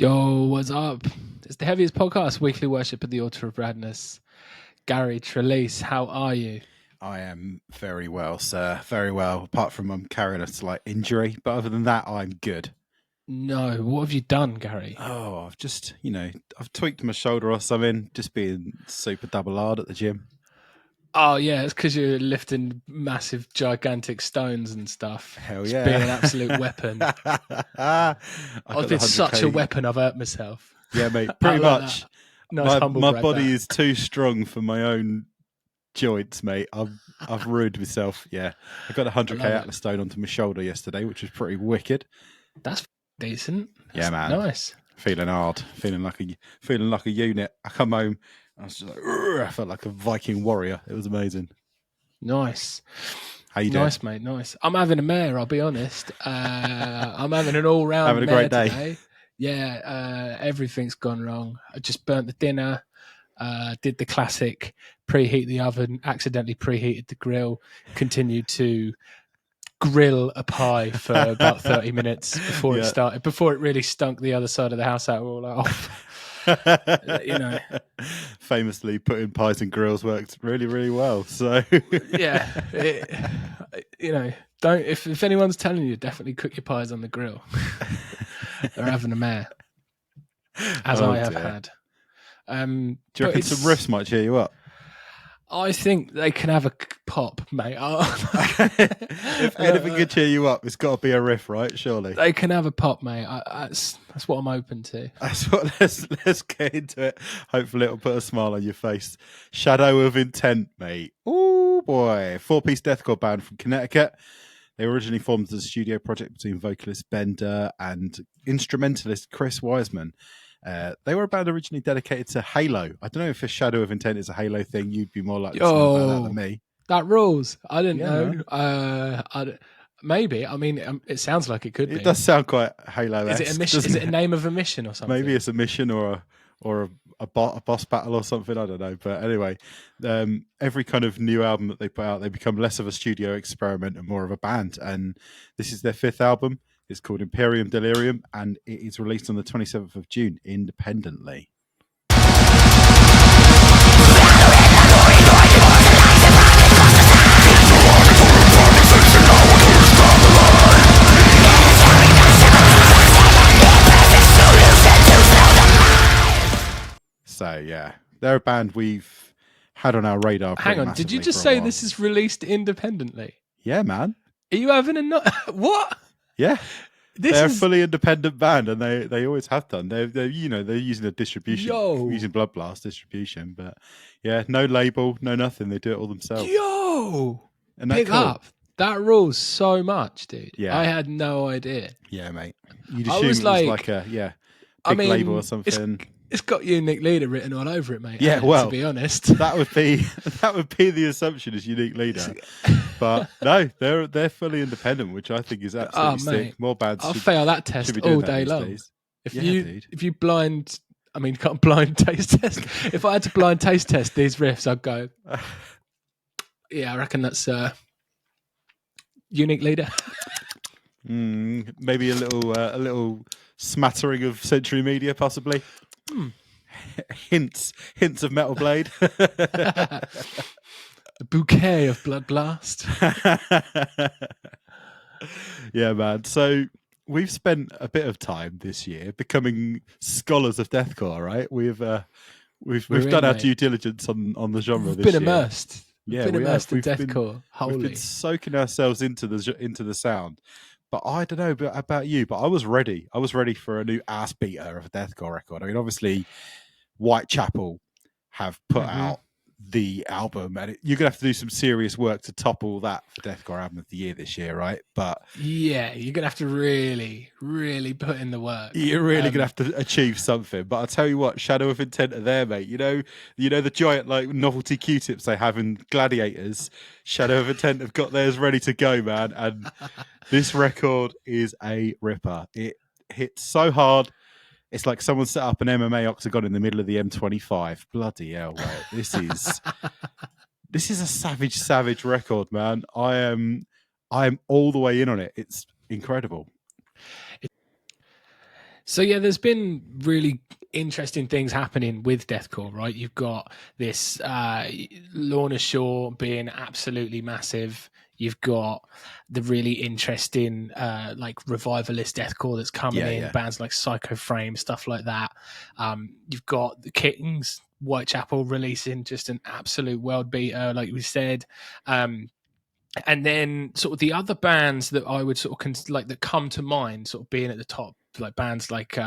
Yo, what's up? It's the Heavyist podcast, weekly worship at the altar of radness. Gary Trelease, how are you? I am very well, sir. Very well. Apart from I'm carrying a slight injury, but other than that, I'm good. No, what have you done, Gary? Oh, I've just, I've tweaked my shoulder or something, just being super double hard at the gym. Oh, yeah, it's because you're lifting massive, gigantic stones and stuff. Hell It's yeah. being an absolute weapon. I've been such a weapon, I've hurt myself. Yeah, mate, pretty much. Nice humble my brag, body that. is too strong for my own joints, mate. I've ruined myself. Yeah, I got 100k Atlas stone onto my shoulder yesterday, which was pretty wicked. That's decent. Yeah, man. Nice. Feeling hard, feeling like a unit. I come home, I was just like, I felt like a Viking warrior. It was amazing. Nice. How you doing? Nice, mate. Nice. I'm having a mare, I'll be honest. I'm having an all-round having a great day today. Yeah, everything's gone wrong. I just burnt the dinner, did the classic, preheat the oven, accidentally preheated the grill, continued to grill a pie for about 30 minutes before it started, before it really stunk the other side of the house out all off. Famously, putting pies in grills worked really, really well. So yeah, don't if anyone's telling you, definitely cook your pies on the grill. They're having a mare, as I have had. Do you reckon some riffs might cheer you up? I think they can have a pop, mate. If anything could cheer you up, it's got to be a riff, right? Surely they can have a pop, mate. That's what I'm open to. That's what. Let's get into it. Hopefully, it'll put a smile on your face. Shadow of Intent, mate. Oh boy, 4-piece deathcore band from Connecticut. They originally formed as a studio project between vocalist Bender and instrumentalist Chris Wiseman. They were a band originally dedicated to Halo. I don't know if a Shadow of Intent is a Halo thing. You'd be more likely to know about that than me. That rules. I didn't know. Maybe. I mean, it sounds like it could be. It does sound quite Halo-esque. Is it a mission? Is it a name of a mission or something? Maybe it's a mission or a boss battle or something. I don't know. But anyway, every kind of new album that they put out, they become less of a studio experiment and more of a band. And this is their 5th album. It's called Imperium Delirium, and it is released on the 27th of June independently. So, yeah, they're a band we've had on our radar. Hang on, did you just say this is released independently? Yeah, man. Are you having a what? Yeah. They're a fully independent band, and they always have done. They're using a distribution, using Blood Blast distribution, but yeah, no label, no nothing. They do it all themselves. And pick up. That rules so much, dude. Yeah, I had no idea. Yeah, mate. You'd assume it was like a big label or something. It's got Unique Leader written all over it, mate. Yeah, well, to be honest, that would be the assumption is Unique Leader. But no, they're fully independent, which I think is absolutely sick. More bands. I'll fail that test all day long. If you blind, I mean, can't blind taste test. If I had to blind taste test these riffs, I'd go. Yeah, I reckon that's Unique Leader. Maybe a little smattering of Century Media, possibly. Hints of Metal Blade. A bouquet of Blood Blast. Yeah, man. So we've spent a bit of time this year becoming scholars of deathcore, right? We've done our due diligence on the genre. We've been immersed. Yeah, we've been immersed in deathcore. We've been soaking ourselves into the sound. But I don't know about you, but I was ready. I was ready for a new ass beater of a deathcore record. I mean, obviously, Whitechapel have put out the album, and you're gonna have to do some serious work to topple that for Deathcore Album of the Year this year, right? But yeah, you're gonna have to really, really put in the work. You're really gonna have to achieve something. But I'll tell you what, Shadow of Intent are there, mate. You know the giant like novelty Q-tips they have in Gladiators. Shadow of Intent have got theirs ready to go, man. And this record is a ripper. It hits so hard. It's like someone set up an MMA octagon in the middle of the M25. Bloody hell, mate. This is a savage record, man. I am all the way in on it. It's incredible. So yeah, there's been really interesting things happening with deathcore, right? You've got this Lorna Shore being absolutely massive. You've got the really interesting like revivalist deathcore that's coming in, Yeah. bands like Psycho Frame, stuff like that. You've got the Kings, Whitechapel releasing just an absolute world beater, like we said. And then sort of the other bands that I would sort of like that come to mind, sort of being at the top, like bands like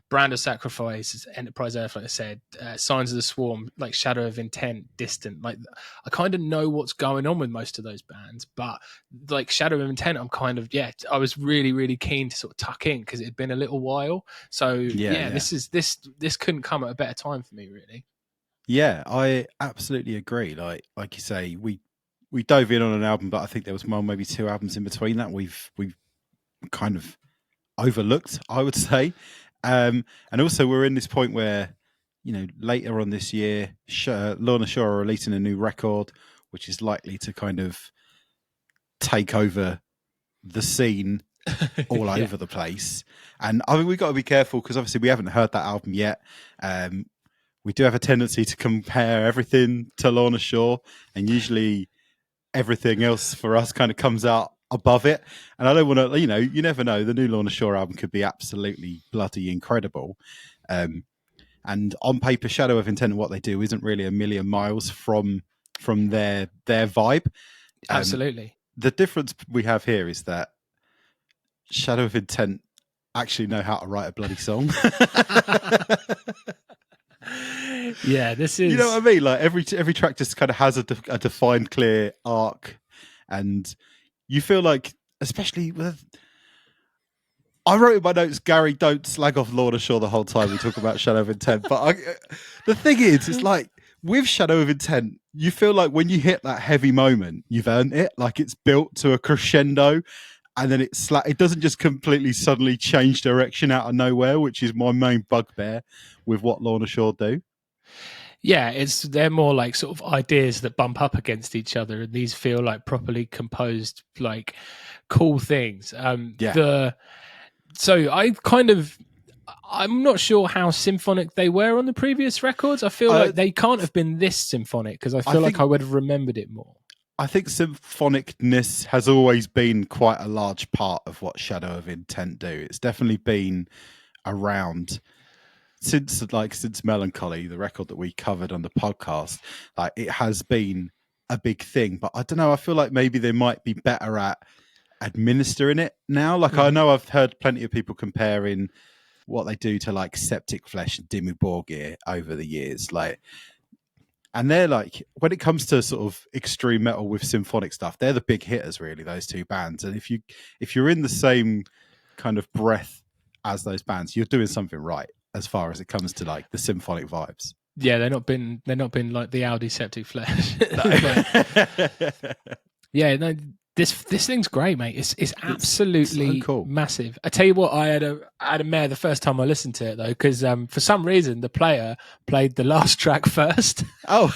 Brand of Sacrifice, Enterprise Earth, like I said, Signs of the Swarm, like Shadow of Intent, Distant. Like I kind of know what's going on with most of those bands, but like Shadow of Intent, I'm kind of I was really really keen to sort of tuck in because it had been a little while. So Yeah. this couldn't come at a better time for me, really. Yeah, I absolutely agree. Like you say, we dove in on an album, but I think there was maybe two albums in between that we've kind of overlooked, I would say. And also we're in this point where, later on this year, Lorna Shore are releasing a new record, which is likely to kind of take over the scene all over the place. And I mean, we've got to be careful because obviously we haven't heard that album yet. We do have a tendency to compare everything to Lorna Shore, and usually everything else for us kind of comes out above it. And I don't want to, you never know. The new Lorna Shore album could be absolutely bloody incredible. And on paper, Shadow of Intent and what they do isn't really a million miles from their vibe. Absolutely. The difference we have here is that Shadow of Intent actually know how to write a bloody song. Yeah, this is, you know what I mean? Like every track just kind of has a defined, clear arc, and you feel like, especially with, I wrote in my notes, Gary, don't slag off Lorna Shore the whole time we talk about Shadow of Intent. But the thing is, it's like with Shadow of Intent, you feel like when you hit that heavy moment, you've earned it. Like it's built to a crescendo, and then it doesn't just completely suddenly change direction out of nowhere, which is my main bugbear with what Lorna Shore do. Yeah, they're more like sort of ideas that bump up against each other, and these feel like properly composed, like cool things. So I'm not sure how symphonic they were on the previous records. I feel like they can't have been this symphonic because I feel like I would have remembered it more. I think symphonicness has always been quite a large part of what Shadow of Intent do. It's definitely been around since Melancholy, the record that we covered on the podcast. Like it has been a big thing, but I don't know. I feel like maybe they might be better at administering it now. Like I know I've heard plenty of people comparing what they do to like Septic Flesh and Dimmu Borgir over the years, like. And they're like, when it comes to sort of extreme metal with symphonic stuff, they're the big hitters, really, those two bands. And if you're in the same kind of breath as those bands, you're doing something right as far as it comes to like the symphonic vibes. Yeah, they're not been like the Audi Septic Flesh. Yeah, no, this thing's great, mate. It's absolutely so cool. Massive. I tell you what, I had a mare the first time I listened to it though, because for some reason the player played the last track first. Oh,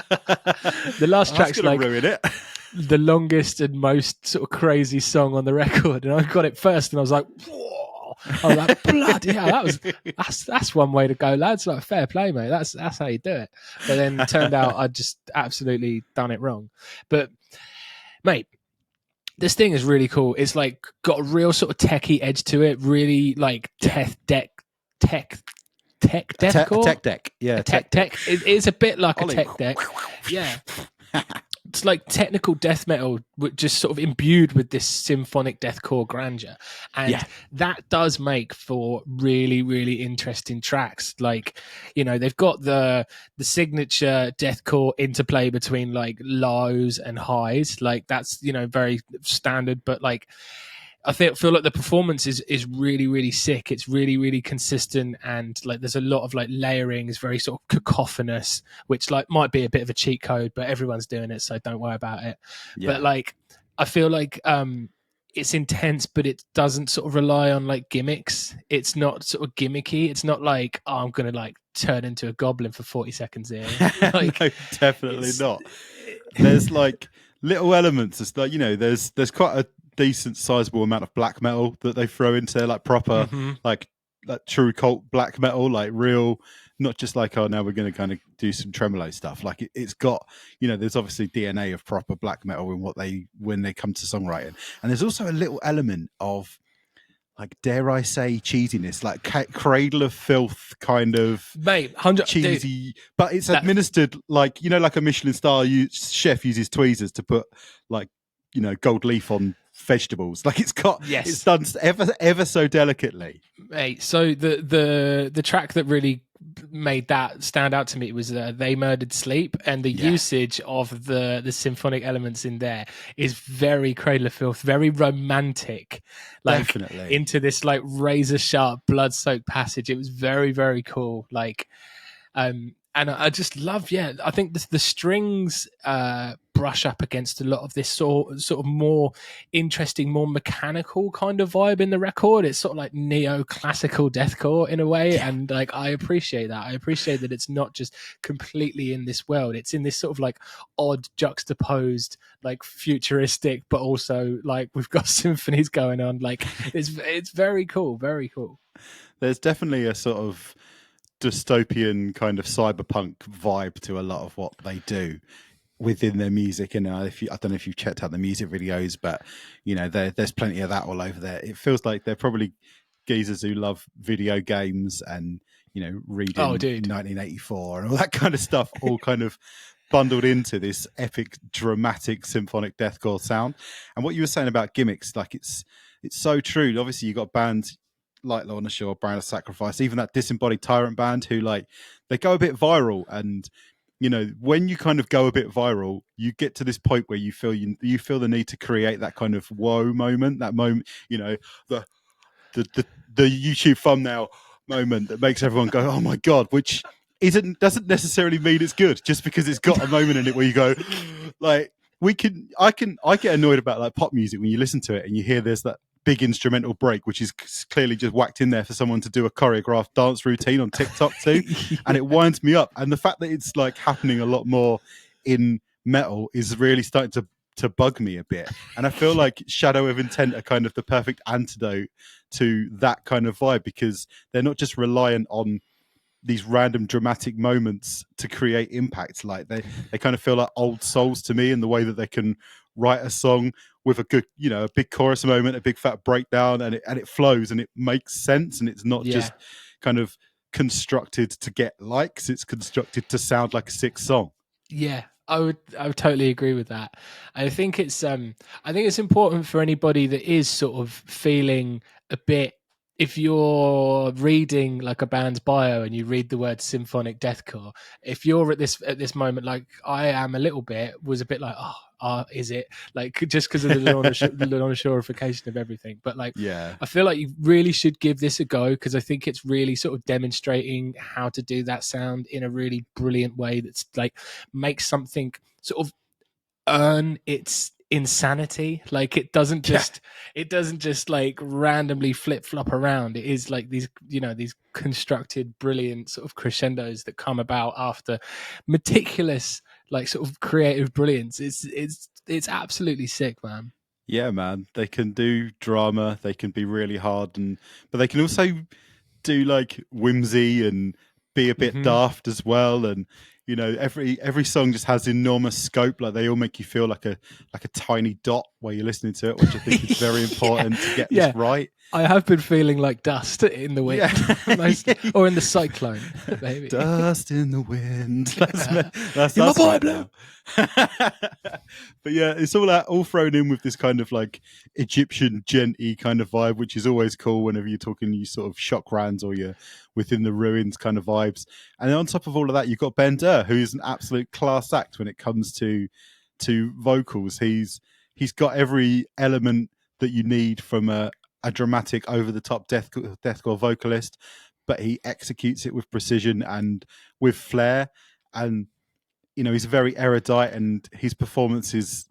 the last track's like ruin it. The longest and most sort of crazy song on the record, and I got it first, and I was like, whoa! I was like, bloody hell, that's one way to go, lads. Like fair play, mate. That's how you do it. But then it turned out I'd just absolutely done it wrong. But mate, this thing is really cool. It's like got a real sort of techie edge to it. Really like tech deathcore. Tech deck, yeah, tech. It's a bit like Ollie. A tech deck, yeah. It's like technical death metal, just sort of imbued with this symphonic deathcore grandeur, and that does make for really, really interesting tracks. Like, they've got the signature deathcore interplay between like lows and highs. Like that's very standard, but like I feel like the performance is really, really sick. It's really, really consistent, and like there's a lot of like layering. It's very sort of cacophonous, which like might be a bit of a cheat code, but everyone's doing it, so don't worry about it. Yeah. But like I feel like it's intense, but it doesn't sort of rely on like gimmicks. It's not sort of gimmicky. It's not like, oh, I'm gonna like turn into a goblin for 40 seconds here. Like, no, definitely not. There's like little elements. It's like there's quite a decent sizable amount of black metal that they throw into like proper like that true cult black metal, like real, not just like, oh, now we're going to kind of do some tremolo stuff. Like it's got, there's obviously DNA of proper black metal in when they come to songwriting, and there's also a little element of, like, dare I say, cheesiness, like Cradle of Filth kind of, mate, 100 cheesy, dude, but it's administered like, like a Michelin star chef uses tweezers to put, like, gold leaf on vegetables. Like it's done ever so delicately, mate. So the track that really made that stand out to me was They Murdered Sleep, and the usage of the symphonic elements in there is very Cradle of Filth, very romantic, like definitely, into this like razor sharp blood soaked passage. It was very, very cool. Like and I just love, I think the strings brush up against a lot of this sort of more interesting, more mechanical kind of vibe in the record. It's sort of like neoclassical deathcore in a way, and like I appreciate that. I appreciate that it's not just completely in this world. It's in this sort of like odd juxtaposed, like futuristic, but also like we've got symphonies going on. Like it's very cool, very cool. There's definitely a sort of dystopian kind of cyberpunk vibe to a lot of what they do within their music. And I don't know if you've checked out the music videos, but there's plenty of that all over there. It feels like they're probably geezers who love video games and reading 1984 and all that kind of stuff, all kind of bundled into this epic, dramatic, symphonic deathcore sound. And what you were saying about gimmicks, like it's so true. Obviously, you got bands like Lorna Shore, Brand of Sacrifice, even that Disembodied Tyrant band, who like they go a bit viral, and when you kind of go a bit viral, you get to this point where you feel the need to create that kind of whoa moment, that moment, the YouTube thumbnail moment that makes everyone go, oh my god, which doesn't necessarily mean it's good just because it's got a moment in it where you go, like, I get annoyed about like pop music when you listen to it and you hear there's that big instrumental break, which is clearly just whacked in there for someone to do a choreographed dance routine on TikTok too. And it winds me up. And the fact that it's like happening a lot more in metal is really starting to bug me a bit. And I feel like Shadow of Intent are kind of the perfect antidote to that kind of vibe, because they're not just reliant on these random dramatic moments to create impact. Like they kind of feel like old souls to me in the way that they can write a song with a good, a big chorus moment, a big fat breakdown, and it flows and it makes sense, and it's not just kind of constructed to get likes. It's constructed to sound like a sick song. Yeah, I would totally agree with that. I think it's important for anybody that is sort of feeling a bit, if you're reading like a band's bio and you read the word symphonic deathcore, if you're at this moment, like I am a little bit, was a bit like, is it, like, just because of the non-assurification of everything. But like, I feel like you really should give this a go, because I think it's really sort of demonstrating how to do that sound in a really brilliant way that's like makes something sort of earn its insanity. Like it doesn't just like randomly flip-flop around. It is like these these constructed brilliant sort of crescendos that come about after meticulous like sort of creative brilliance. It's absolutely sick, man. Yeah, man, they can do drama, they can be really hard, but they can also do like whimsy and be a bit daft as well. And every song just has enormous scope. Like they all make you feel like a tiny dot while you're listening to it, which I think is very important to get this right. I have been feeling like dust in the wind, or in the cyclone, maybe. Dust in the wind. That's my boy blue. But yeah, it's all thrown in with this kind of like Egyptian djenty kind of vibe, which is always cool whenever you're talking you sort of shock rands or you're within the ruins kind of vibes. And then on top of all of that, you've got Ben Durr, who is an absolute class act when it comes to vocals. He's got every element that you need from a dramatic, over-the-top deathcore vocalist, but he executes it with precision and with flair. And he's very erudite, and his performance is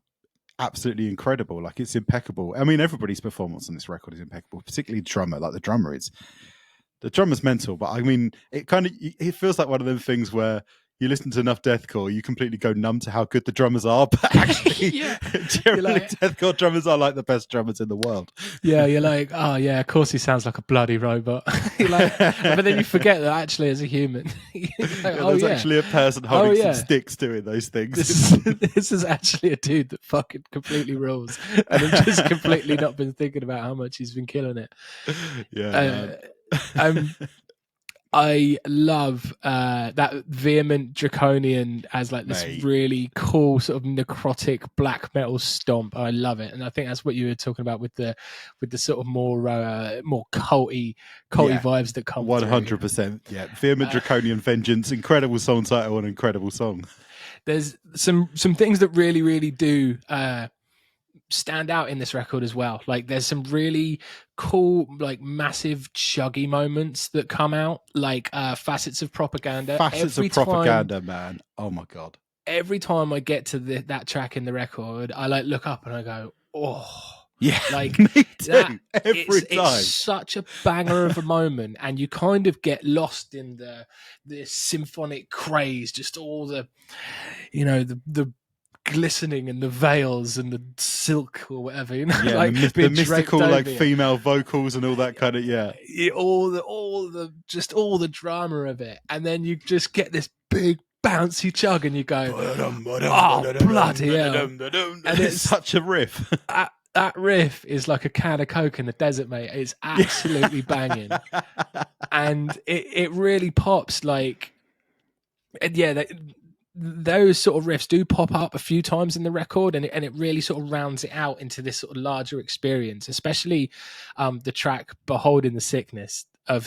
absolutely incredible. Like it's impeccable. I mean, everybody's performance on this record is impeccable, particularly the drummer. Like the drummer's mental, but I mean, it feels like one of them things where you listen to enough deathcore, you completely go numb to how good the drummers are. But actually, Yeah. generally, Like, deathcore drummers are like the best drummers in the world. yeah, you're like, oh yeah, of course he sounds like a bloody robot. You're like, but then you forget that actually as a human, you're like, Yeah, oh there's yeah, actually a person holding some yeah. sticks doing those things. This is actually a dude that fucking completely rules, and I've just completely not been thinking about how much he's been killing it. Yeah, I love that vehement draconian as like this Mate. really cool sort of necrotic black metal stomp. I love it, and I think that's what you were talking about with the sort of more culty vibes that come 100%. Yeah, Vehement Draconian Vengeance, incredible song title and incredible song. There's some things that really do stand out in this record as well. Like there's some really cool, like massive chuggy moments that come out, like Facets of Propaganda. Facets of Propaganda, man. Oh my god. Every time I get to that track in the record, I like look up and I go, oh. Yeah, like me too. Every time. It's such a banger of a moment, and you kind of get lost in the symphonic craze, just all the, the glistening and the veils and the silk or whatever, yeah, like the mystical like female vocals and all that kind of all the drama of it, and then you just get this big bouncy chug and you go, oh bloody hell. And it's such a riff. That riff is like a can of Coke in the desert, mate. It's absolutely banging. And it really pops, like, yeah, those sort of riffs do pop up a few times in the record, and it really sort of rounds it out into this sort of larger experience, especially the track Beholding the Sickness of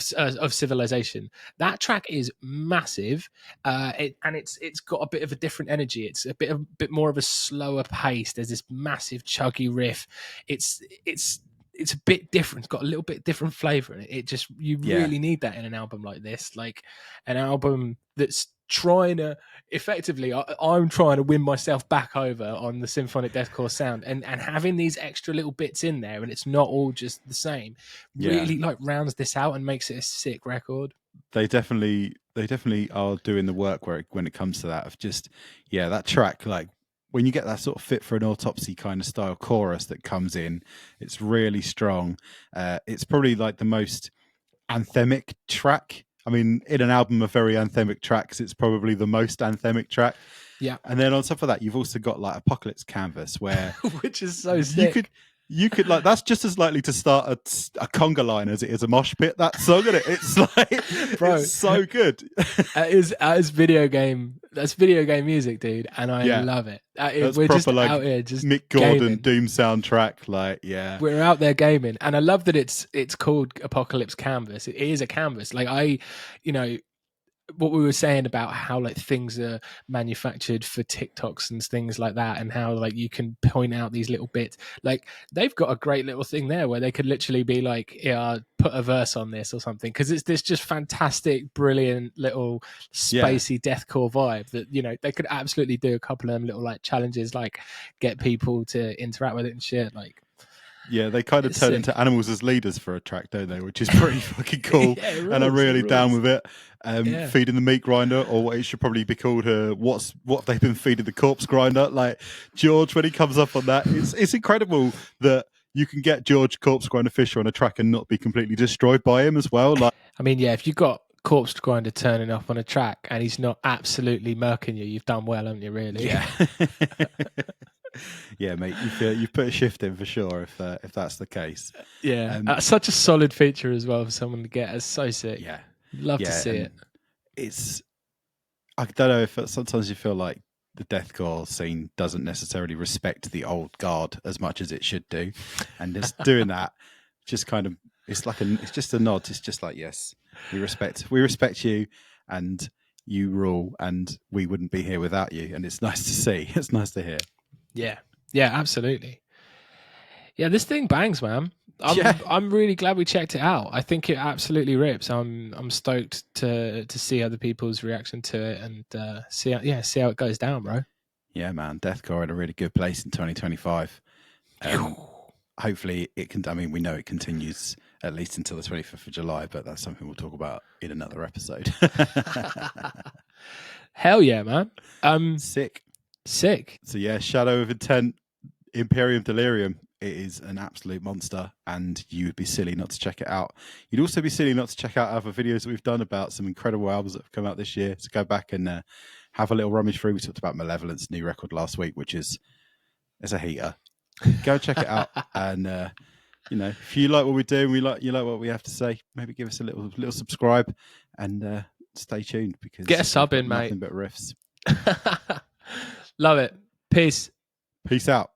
Civilization. That track is massive, it's got a bit of a different energy. It's a bit more of a slower pace. There's this massive chuggy riff. It's a bit different. It's got a little bit different flavor. It just, you really need that in an album like this, like an album that's trying to effectively, I'm trying to win myself back over on the symphonic deathcore sound, and having these extra little bits in there, and it's not all just the same, really like rounds this out and makes it a sick record. They definitely are doing the work when it comes to that, of just that track, like when you get that sort of Fit for an Autopsy kind of style chorus that comes in, it's really strong. It's probably like the most anthemic track. I mean, in an album of very anthemic tracks, it's probably the most anthemic track. Yeah. And then on top of that, you've also got like Apocalypse Canvas, where which is so sick. You could like, that's just as likely to start a conga line as it is a mosh pit. That song, isn't it? It's like, bro, it's so good. That's video game music, dude, and I love it. We're just like out here, just Mick Gordon gaming. Doom soundtrack, like we're out there gaming, and I love that it's called Apocalypse Canvas. It is a canvas. Like what we were saying about how like things are manufactured for TikToks and things like that, and how like you can point out these little bits. Like they've got a great little thing there where they could literally be like, put a verse on this or something, because it's this just fantastic, brilliant little spacey deathcore vibe that they could absolutely do a couple of them little like challenges, like get people to interact with it and shit. Like, yeah, they kind of turn into animals as leaders for a track, don't they? Which is pretty fucking cool. And I'm really down with it. Feeding the meat grinder, or what it should probably be called, what they've been feeding the corpse grinder. Like George, when he comes up on that, it's incredible that you can get George Corpse Grinder Fisher on a track and not be completely destroyed by him as well. Like, I mean, if you've got Corpse Grinder turning up on a track and he's not absolutely murking you've done well, haven't you? Really? Yeah. Yeah, mate, you've put a shift in for sure if that's the case. Yeah, that's such a solid feature as well for someone to get. It's so sick. Yeah, love to see it. I don't know if sometimes you feel like the deathcore scene doesn't necessarily respect the old guard as much as it should do, and just doing that, just kind of, it's just a nod. It's just like, yes, we respect you, and you rule, and we wouldn't be here without you. And it's nice to see. It's nice to hear. Yeah, absolutely. Yeah, this thing bangs, man. I'm really glad we checked it out. I think it absolutely rips. I'm stoked to see other people's reaction to it and see how it goes down, bro. Yeah, man. Deathcore in a really good place in 2025. Hopefully it can. I mean, we know it continues at least until the 25th of July, but that's something we'll talk about in another episode. Hell yeah, man. Sick. Sick. So yeah, Shadow of Intent, Imperium Delirium. It is an absolute monster, and you would be silly not to check it out. You'd also be silly not to check out other videos that we've done about some incredible albums that have come out this year. So go back and have a little rummage through. We talked about Malevolence' new record last week, which is a heater. Go check it out, and if you like what we do, and you like what we have to say, maybe give us a little subscribe, and stay tuned because get a sub in, mate. Nothing but riffs. Love it. Peace out.